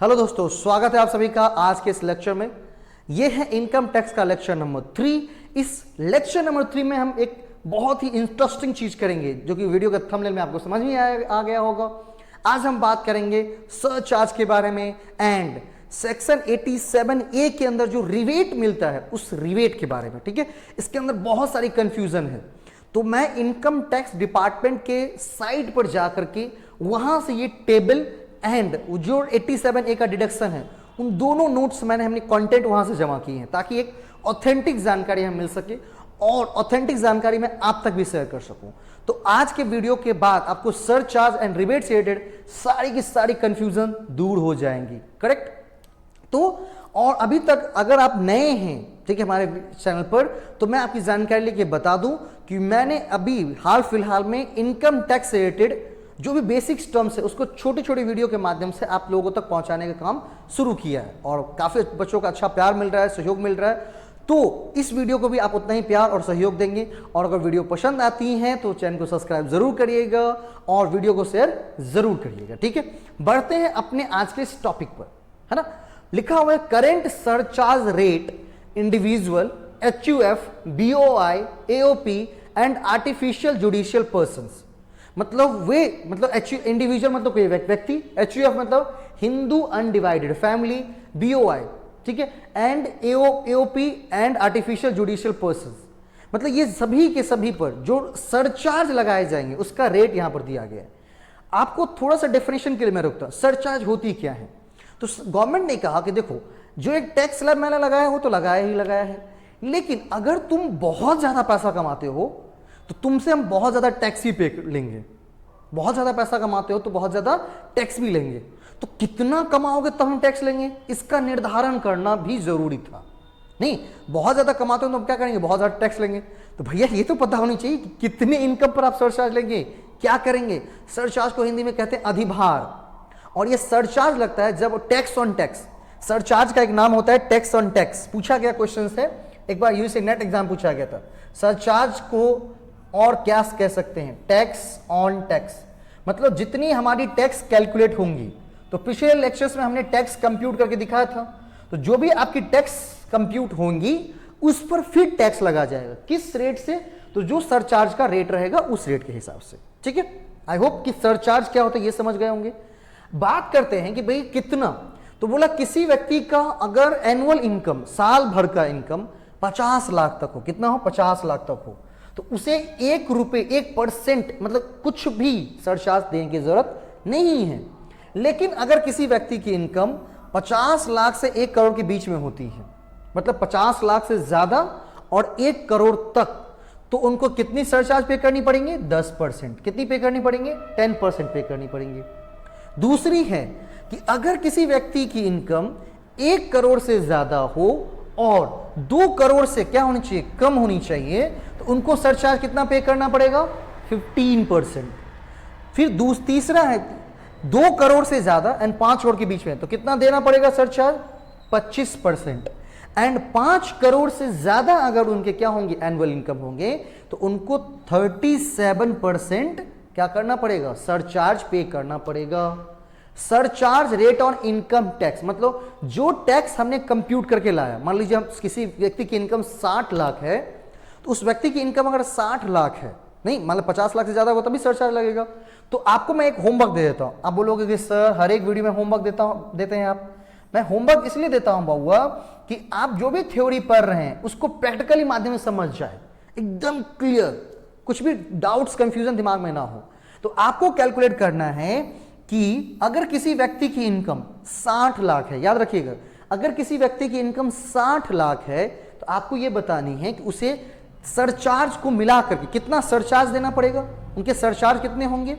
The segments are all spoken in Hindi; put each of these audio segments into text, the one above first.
हेलो दोस्तों, स्वागत है आप सभी का आज के इस लेक्चर में। यह है इनकम टैक्स का लेक्चर नंबर 3। इस लेक्चर नंबर 3 में हम एक बहुत ही इंटरेस्टिंग चीज करेंगे जो कि वीडियो के थंबनेल में आपको समझ में आ गया होगा। आज हम बात करेंगे सरचार्ज के बारे में एंड सेक्शन 87A के अंदर जो रिवेट मिलता है उस रिवेट के बारे में। ठीक है, इसके अंदर बहुत सारी कंफ्यूजन है, तो मैं इनकम टैक्स डिपार्टमेंट के साइट पर जाकर के वहां से ये टेबल एंड जो 87A का डिडक्शन है उन दोनों नोट्स मैंने हमने कंटेंट वहां से जमा किए हैं ताकि एक ऑथेंटिक जानकारी हमें मिल सके और ऑथेंटिक जानकारी मैं आप तक भी शेयर कर सकूं। तो आज के वीडियो के बाद आपको सरचार्ज एंड रिबेट से रिलेटेड सारी की सारी कंफ्यूजन दूर हो जाएंगी। करेक्ट? तो और अभी तक अगर आप नए हैं, ठीक है, हमारे चैनल पर, तो मैं आपकी जानकारी लेके बता दूं कि मैंने अभी हाल फिलहाल में इनकम टैक्स से रिलेटेड जो भी बेसिक्स टर्म्स है उसको छोटे छोटे वीडियो के माध्यम से आप लोगों तक पहुंचाने का काम शुरू किया है और काफी बच्चों का अच्छा प्यार मिल रहा है, सहयोग मिल रहा है। तो इस वीडियो को भी आप उतना ही प्यार और सहयोग देंगे और अगर वीडियो पसंद आती है तो चैनल को सब्सक्राइब जरूर करिएगा और वीडियो को शेयर जरूर करिएगा। ठीक है, बढ़ते हैं अपने आज के इस टॉपिक पर, है ना। लिखा हुआ है current surcharge rate individual, HUF, BOI, AOP and artificial judicial persons. मतलब इंडिविजुअल मतलब कोई व्यक्ति, HUF मतलब हिंदू अनडिवाइडेड फैमिली, BOI, ठीक है, and AOP and artificial judicial persons, मतलब ये सभी के सभी पर जो सरचार्ज लगाए जाएंगे उसका रेट यहां पर दिया गया है। आपको थोड़ा सा डेफिनेशन के लिए मैं रुकता हूं, सरचार्ज होती क्या है। तो गवर्नमेंट ने कहा कि देखो, जो एक टैक्स स्लैब मैंने लगाया हो तो लगाया ही लगाया है, लेकिन अगर तुम बहुत ज्यादा पैसा कमाते हो तो तुमसे हम बहुत ज्यादा टैक्स ही पे लेंगे। बहुत ज्यादा पैसा कमाते हो तो बहुत ज्यादा टैक्स भी लेंगे। तो कितना कमाओगे तब हम टैक्स लेंगे, इसका निर्धारण करना भी जरूरी था। नहीं, बहुत ज्यादा कमाते हो तो हम क्या करेंगे, बहुत ज्यादा टैक्स लेंगे। तो भैया ये तो पता होनी चाहिए कि कितने इनकम पर आप सरचार्ज लेंगे, क्या करेंगे। सरचार्ज को हिंदी में कहते हैं अधिभार, और ये सरचार्ज लगता है जब टैक्स ऑन टैक्स। सरचार्ज का एक नाम होता है टैक्स ऑन टैक्स। पूछा गया क्वेश्चन है, एक बार यूसी नेट एग्जाम पूछा गया था, सरचार्ज को और क्या कह सकते हैं, टैक्स ऑन टैक्स। मतलब जितनी हमारी टैक्स कैलकुलेट होंगी, तो पिछले लेक्चर्स में हमने टैक्स कंप्यूट करके दिखाया था, तो जो भी आपकी टैक्स कंप्यूट होंगी उस पर फिर टैक्स लगा जाएगा। किस रेट से, तो जो सरचार्ज का रेट रहेगा उस रेट के हिसाब से। ठीक है, आई होप कि सरचार्ज क्या होता है ये समझ गए होंगे। बात करते हैं कि भाई कितना, तो बोला किसी व्यक्ति का अगर एनुअल इनकम, साल भर का इनकम 50 लाख तक हो, कितना हो, 50 लाख तक हो, तो उसे 1 रुपए 1% मतलब कुछ भी सरचार्ज देने की जरूरत नहीं है। लेकिन अगर किसी व्यक्ति की इनकम 50 लाख से 1 करोड़ के बीच में होती है, मतलब 50 लाख से ज्यादा और 1 करोड़ तक, तो उनको कितनी सरचार्ज पे करनी पड़ेंगे, 10%। कितनी पे करनी पड़ेंगे, 10% पे करनी पड़ेंगे। दूसरी है कि अगर किसी व्यक्ति की इनकम 1 करोड़ से ज्यादा हो और 2 करोड़ से क्या होनी चाहिए, कम होनी चाहिए, तो उनको सरचार्ज कितना पे करना पड़ेगा, 15%। फिर तीसरा है 2 करोड़ से ज्यादा एंड 5 करोड़ के बीच में, तो कितना देना पड़ेगा सरचार्ज, 25%। एंड 5 करोड़ से ज्यादा अगर उनके क्या होंगे, एनुअल इनकम होंगे, तो उनको 37% क्या करना पड़ेगा, सरचार्ज पे करना पड़ेगा। Surcharge rate on income tax, मतलब जो टैक्स हमने कंप्यूट करके लाया। मान लीजिए हम किसी व्यक्ति की इनकम 60 लाख है, तो उस व्यक्ति की इनकम अगर 60 लाख है, नहीं मतलब 50 लाख से ज्यादा हो तभी सरचार्ज लगेगा। तो आपको मैं एक होमवर्क दे देता हूं। आप बोलोगे कि सर हर एक वीडियो में होमवर्क देते हैं आप। मैं होमवर्क इसलिए देता हूं बाबूआ कि आप जो भी थ्योरी पढ़ रहे हैं उसको प्रैक्टिकली माध्यम से समझ जाए, एकदम क्लियर, कुछ भी डाउट्स कंफ्यूजन दिमाग में ना हो। तो आपको कैलकुलेट करना है कि अगर किसी व्यक्ति की इनकम 60 लाख है, याद रखिएगा, अगर किसी व्यक्ति की इनकम 60 लाख है तो आपको यह बतानी है कि उसे सरचार्ज को मिलाकर के कितना सरचार्ज देना पड़ेगा, उनके सरचार्ज कितने होंगे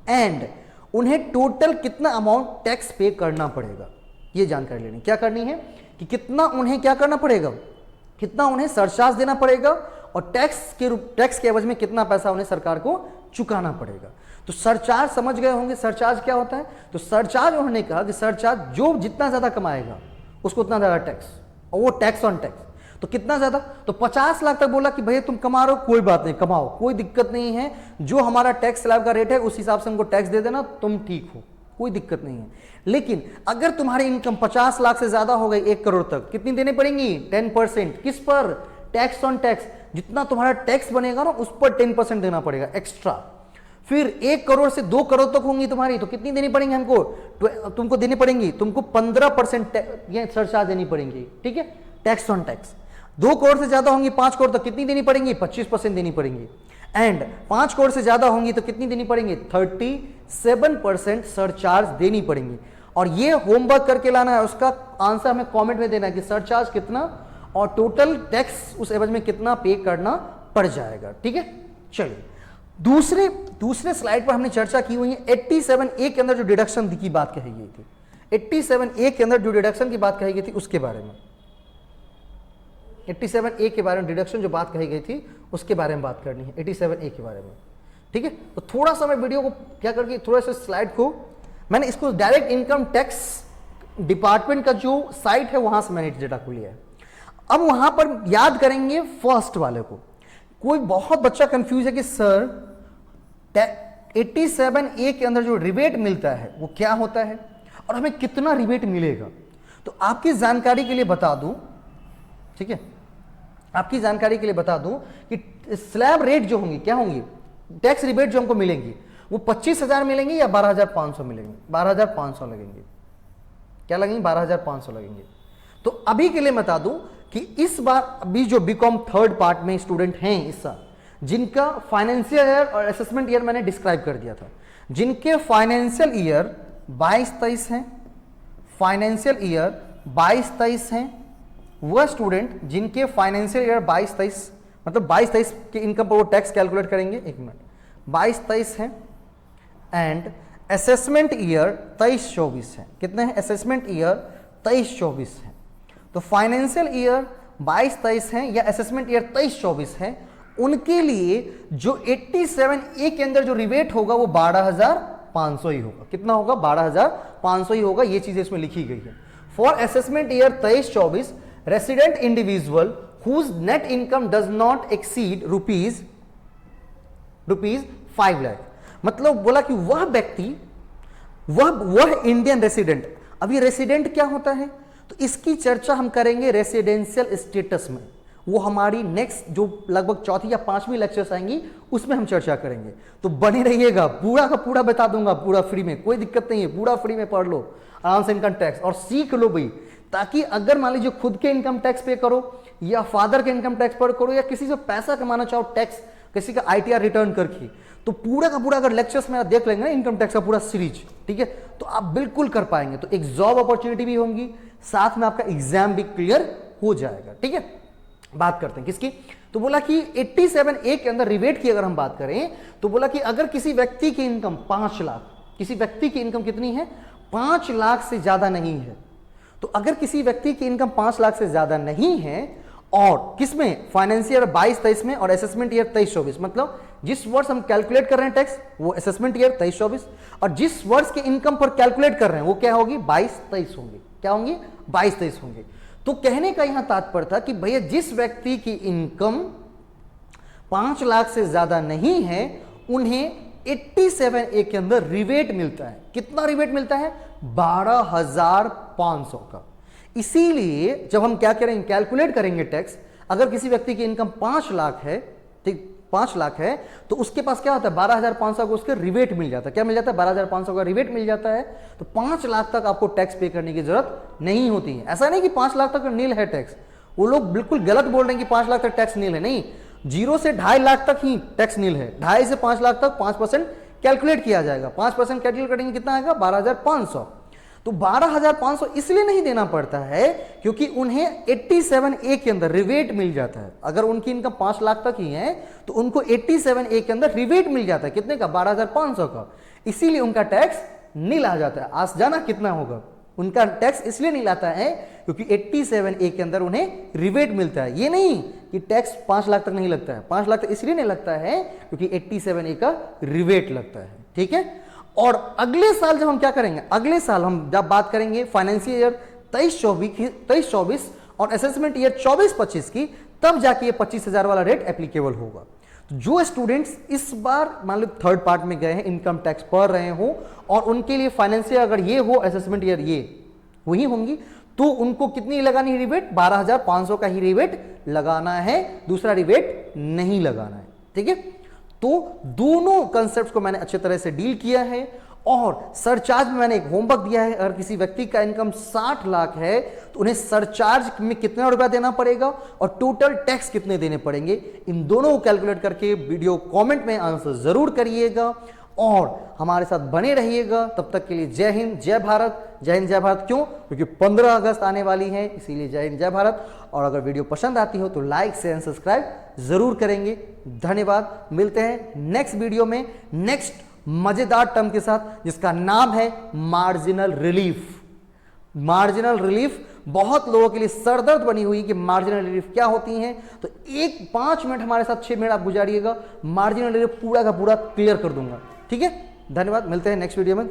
एंड उन्हें टोटल कितना अमाउंट टैक्स पे करना पड़ेगा। यह जानकारी लेनी, क्या करनी है कि कितना उन्हें क्या करना पड़ेगा, कितना उन्हें सरचार्ज देना पड़ेगा और टैक्स के एवज में कितना पैसा उन्हें सरकार को चुकाना पड़ेगा। तो सरचार्ज समझ गए होंगे, सरचार्ज क्या होता है। तो सरचार्ज उन्होंने कहा कि सरचार्ज जो जितना ज्यादा कमाएगा उसको उतना ज्यादा टैक्स, और वो टैक्स ऑन टैक्स। तो कितना ज्यादा, तो 50 लाख तक बोला कि भैया तुम कमा रहे हो, कोई बात नहीं, कमाओ, कोई दिक्कत नहीं है, जो हमारा टैक्स स्लैब का रेट है उस हिसाब से हमको टैक्स दे देना, तुम ठीक हो, कोई दिक्कत नहीं है। लेकिन अगर तुम्हारी इनकम 50 लाख से ज्यादा हो गई 1 करोड़ तक, कितनी देनी पड़ेंगी? 10%। किस पर? Tax on tax. जितना तुम्हारा टैक्स बनेगा ना उस पर 10% देना पड़ेगा एक्स्ट्रा। फिर 1 करोड़ से 2 करोड़ तक होंगी तुम्हारी तो कितनी देनी पड़ेंगी हमको? तुमको देनी पड़ेंगी, तुमको 15% ये सरचार्ज देनी पड़ेंगी, ठीक है, टैक्स ऑन टैक्स। 2 करोड़ से ज्यादा होंगी 5 करोड़ तक कितनी देनी पड़ेंगी? 25% देनी पड़ेंगी। एंड 5 करोड़ से ज्यादा होंगी तो कितनी देनी पड़ेंगी? 37% सरचार्ज देनी पड़ेंगी। और ये होमवर्क करके लाना है, उसका आंसर हमें कमेंट में देना है कि सरचार्ज कितना और टोटल टैक्स उस एवज में कितना पे करना पड़ जाएगा, ठीक है। चलिए दूसरे स्लाइड पर हमने चर्चा की हुई है 87A के अंदर जो डिडक्शन की बात कही गई थी, 87A के अंदर जो डिडक्शन की बात कही गई थी उसके बारे में, 87A के बारे में डिडक्शन जो बात कही गई थी उसके बारे में बात करनी है, 87A के बारे में, ठीक है। तो थोड़ा सा मैं वीडियो को क्या करके थोड़ा सा स्लाइड को मैंने इसको डायरेक्ट इनकम टैक्स डिपार्टमेंट का जो साइट है वहां से मैंने डेटा को लिया है। अब वहां पर याद करेंगे फर्स्ट वाले को। कोई बहुत बच्चा कंफ्यूज है कि सर 87A के अंदर जो रिबेट मिलता है वो क्या होता है और हमें कितना रिबेट मिलेगा। तो आपकी जानकारी के लिए बता दूं, ठीक है, आपकी जानकारी के लिए बता दूं कि स्लैब रेट जो होंगी क्या होंगी, टैक्स रिबेट जो हमको मिलेंगी वो 25,000 मिलेंगी या 12,500 मिलेंगी? 12,500 लगेंगे। क्या लगेंगे? 12,500 लगेंगे। तो अभी के लिए बता दूं कि इस बार अभी जो बीकॉम थर्ड पार्ट में स्टूडेंट हैं इस साल, जिनका फाइनेंशियल ईयर और असेसमेंट ईयर मैंने डिस्क्राइब कर दिया था, जिनके फाइनेंशियल ईयर 22-23 हैं, फाइनेंशियल ईयर 22-23 हैं, वह स्टूडेंट जिनके फाइनेंशियल ईयर 22-23 मतलब 22-23 के इनकम पर वो टैक्स कैलकुलेट करेंगे, 1 मिनट, 22-23 हैं एंड असेसमेंट ईयर 23-24 है। कितने हैं? असेसमेंट ईयर 23-24 है। तो फाइनेंशियल ईयर 22-23 है या असेसमेंट ईयर 23-24 है, उनके लिए जो 87A के अंदर जो रिबेट होगा वो 12,500 ही होगा। कितना होगा? 12,500 ही होगा। ये चीजें इसमें लिखी गई है। For assessment year 23-24 resident individual whose net income does not exceed rupees 5 lakh. मतलब बोला कि वह व्यक्ति वह इंडियन रेसिडेंट। अब ये रेसिडेंट क्या होता है तो इसकी चर्चा हम करेंगे रेसिडेंशियल स्टेटस में। वो हमारी नेक्स्ट जो लगभग चौथी या 5वीं लेक्चर्स आएंगी उसमें हम चर्चा करेंगे। तो बने रहिएगा, पूरा का पूरा बता दूंगा, पूरा फ्री में, कोई दिक्कत नहीं है, पूरा फ्री में पढ़ लो आराम से इनकम टैक्स और सीख लो भाई, ताकि अगर मान लीजिए खुद के इनकम टैक्स पे करो या फादर के इनकम टैक्स पर करो या किसी से पैसा कमाना चाहो टैक्स, किसी का ITR रिटर्न करके, तो पूरा का पूरा अगर लेक्चर्स में आप देख लेंगे ना इनकम टैक्स का पूरा सीरीज, ठीक है, तो आप बिल्कुल कर पाएंगे। तो एक जॉब अपॉर्चुनिटी भी होंगी, साथ में आपका एग्जाम भी क्लियर हो जाएगा, ठीक है। बात करते हैं किसकी, तो बोला कि 87A के अंदर रिबेट की अगर हम बात करें तो बोला कि अगर किसी व्यक्ति की इनकम 5 लाख, किसी व्यक्ति की इनकम कितनी है? 5 लाख से ज्यादा नहीं है। तो अगर किसी व्यक्ति की इनकम 5 लाख से ज्यादा नहीं है और किसमें? फाइनेंशियल 22-23 में और असेसमेंट ईयर 23-24, मतलब जिस वर्ष हम कैलकुलेट कर रहे हैं टैक्स वो असेसमेंट ईयर 23-24 और जिस वर्ष के इनकम पर कैलकुलेट कर रहे हैं वो क्या होगी? 22-23 होंगे। क्या होंगे? 22-23 होंगे। तो कहने का यहां तात्पर्य था कि भैया जिस व्यक्ति की इनकम 5 लाख से ज्यादा नहीं है उन्हें 87A के अंदर रिबेट मिलता है। कितना रिबेट मिलता है? 12,500 का। इसीलिए जब हम क्या करेंगे, कैलकुलेट करेंगे टैक्स, अगर किसी व्यक्ति की इनकम 5 लाख है, ठीक, 5 लाख है तो उसके पास क्या होता है? 12,500 को उसके रिबेट मिल जाता है। क्या मिल जाता है? 12,500 का रिबेट मिल जाता है। तो 5 लाख तक आपको टैक्स पे करने की जरूरत नहीं होती है। ऐसा नहीं कि 5 लाख तक नील है टैक्स, वो लोग बिल्कुल गलत बोल रहे हैं कि 5 लाख तक टैक्स नील है। नहीं, 0 से 2.5 लाख तक ही टैक्स नील है। 2.5 से 5 लाख तक 5% कैलकुलेट किया जाएगा। 5% कैलकुलेट करेंगे कितना आएगा? 12,500। तो 12,500 इसलिए नहीं देना पड़ता है क्योंकि उन्हें 87A के अंदर रिबेट मिल जाता है। अगर उनकी इनकम 5 लाख तक ही है तो उनको 87A के अंदर रिबेट मिल जाता है। कितने का? 12,500 का। इसीलिए उनका टैक्स नील आ जाता है। आज जाना कितना होगा? उनका टैक्स इसलिए नहीं लाता है क्योंकि 87A के अंदर उन्हें रिबेट मिलता है। ये नहीं कि टैक्स 5 लाख तक नहीं लगता है। 5 लाख तक इसलिए नहीं लगता है क्योंकि 87A का रिबेट लगता है, ठीक है। और अगले साल जब हम क्या करेंगे, अगले साल हम जब बात करेंगे फाइनेंशियल ईयर 23-24 और असेसमेंट ईयर 24-25 की, तब जाके ये 25,000 वाला रेट एप्लीकेबल होगा। जो स्टूडेंट्स इस बार मान लो थर्ड पार्ट में गए हैं, इनकम टैक्स पढ़ रहे हो और उनके लिए फाइनेंशियल अगर ये हो असेसमेंट ईयर ये वही होंगी, तो उनको कितनी लगानी है रिबेट? 12,500 का ही रिबेट लगाना है, दूसरा रिबेट नहीं लगाना है। ठीक है, तो दोनों कंसेप्ट को मैंने अच्छे तरह से डील किया है और सरचार्ज में मैंने एक होमवर्क दिया है। अगर किसी व्यक्ति का इनकम 60 लाख है तो उन्हें सरचार्ज में कितना रुपया देना पड़ेगा और टोटल टैक्स कितने देने पड़ेंगे, इन दोनों को कैलकुलेट करके वीडियो कमेंट में आंसर जरूर करिएगा और हमारे साथ बने रहिएगा। तब तक के लिए जय हिंद जय भारत। जय हिंद जय भारत क्यों? क्योंकि 15 अगस्त आने वाली है, इसीलिए जय हिंद जय भारत। और अगर वीडियो पसंद आती हो तो लाइक शेयर एंड सब्सक्राइब जरूर करेंगे। धन्यवाद। मिलते हैं नेक्स्ट वीडियो में नेक्स्ट मजेदार टर्म के साथ जिसका नाम है मार्जिनल रिलीफ। मार्जिनल रिलीफ बहुत लोगों के लिए सरदर्द बनी हुई कि मार्जिनल रिलीफ क्या होती हैं, तो 5 मिनट हमारे साथ 6 मिनट आप गुजारिएगा, मार्जिनल रिलीफ पूरा का पूरा क्लियर कर दूंगा। ठीक है, धन्यवाद। मिलते हैं नेक्स्ट वीडियो में।